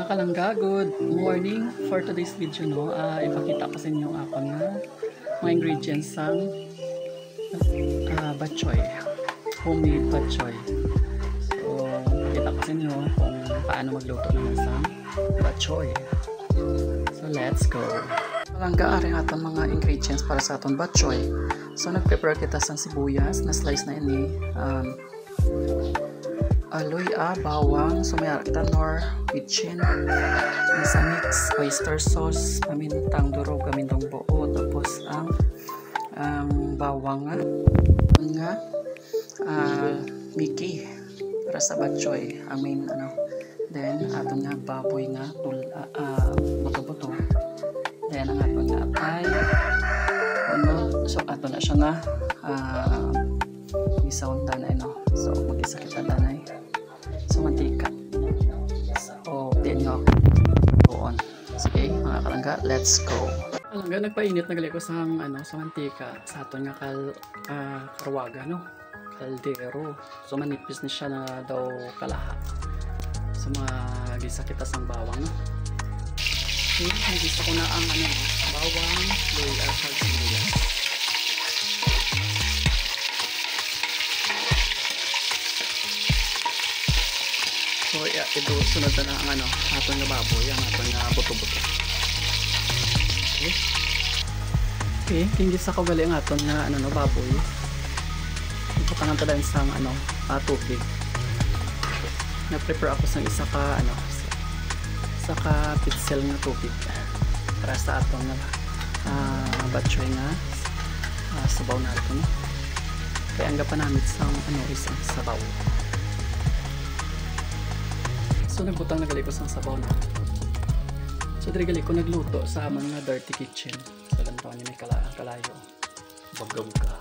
Kalangga, good morning. For today's video, no, ipakita ko sa inyo ako na mga ingredients ng bok choy, homemade bok choy. So, ipakita ko sa inyo kung paano magluto ng isang bok choy. So, let's go. Kalangga, ari atong mga ingredients para sa atong bok choy. So, nag-prepare kita sa sibuyas na slice na ini. Aloy, bawang, sumayar kita nor kitchen, sa mix, oyster sauce, pamintang durog, pamintang buo, tapos ang bawang nga miki para sa bok choy, ang main then aton nga baboy nga buto-buto, then ang aton nga ay so aton na siya na isaw danay, so mag-isa kita danay, so mantika, so din nyo doon. Sige mga kalangga, let's go. Kalangga, nagpainit nagali ko sa sa mantika sa aton nga karwaga, kaldero, so manipis ni siya na daw kalahat. So magisa kita sa bawang, okay, magisa ko na ang bawang, luya at sibuyas. So, ito sunod na ang aton nga baboy, ang aton nga buto-buto. Okay, tingis ako gali ang aton nga baboy. Iputangan tayo sa tubig. Na-prepare ako sa isa ka pitsel nga tubig para sa aton nga bok choy nga sabaw natin. Kaya ang gapanamit sa isang sabaw. So nagbutang nagali ko sa sabaw na. So diri gali ko nagluto sa mga dirty kitchen. So lantaw niya may kalayo. Bugga-bugga.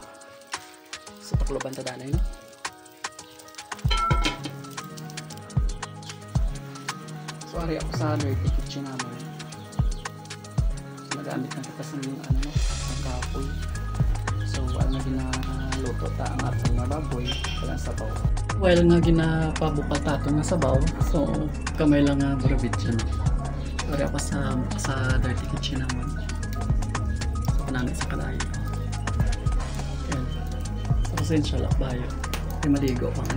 So takloban ta danay, no? So ari ako sa dirty kitchen naman. So nagamit na kita sa ang kapoy. So ang ginaluto ta ang atong baboy kalang sabaw. While nga ginapabukal tato nga sabaw, so kamay lang nga barabit dyan. Sorry ako sa dirty kitchen naman. So panamit sa kalayo. Yan. So pasensya lang bayo. May maligo pang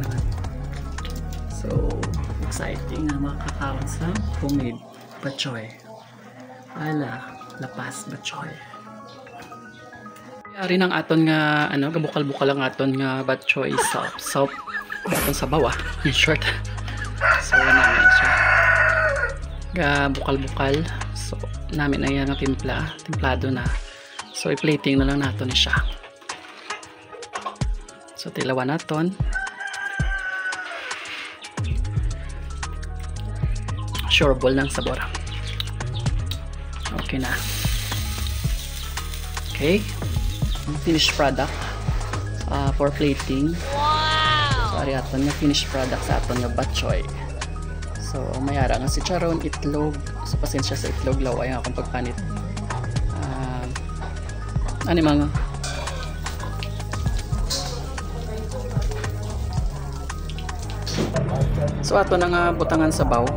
So exciting na makakaon sa homemade bok choy. Ala, lapas bok choy. Ari ng aton nga gabukal-bukal ang aton nga bok choy soup. Atong sabaw in short. So namin siya bukal-bukal, so namin na yan templado na, so i-plating na lang natin siya. So tilawan natin, sure ball ng sabor. Okay na. Okay, finished product for plating. Ari aton nga finished product sa aton nga bok choy. So mayara nga si charon, itlog. So pasensya sa itlog, laway nga akong pagpanit. Mga so ato na nga butangan sa baw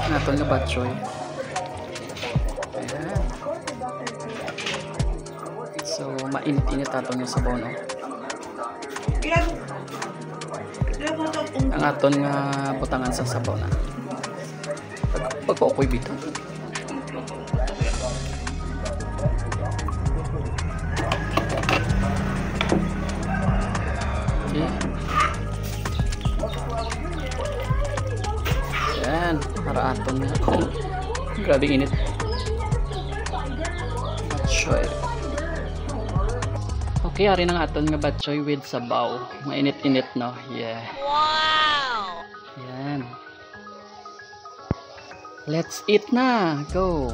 aton nga bok choy. Ayan. So mainit-init aton nga sabaw, no? Ang aton nga butangan sa sabaw na pagpaupoy bito. Okay. Yan, para aton nga grabe init bok choy. Okay, ari ng aton nga bok choy with sabaw. Mainit-init, no? Yeah. Wow! Yan. Let's eat na! Go!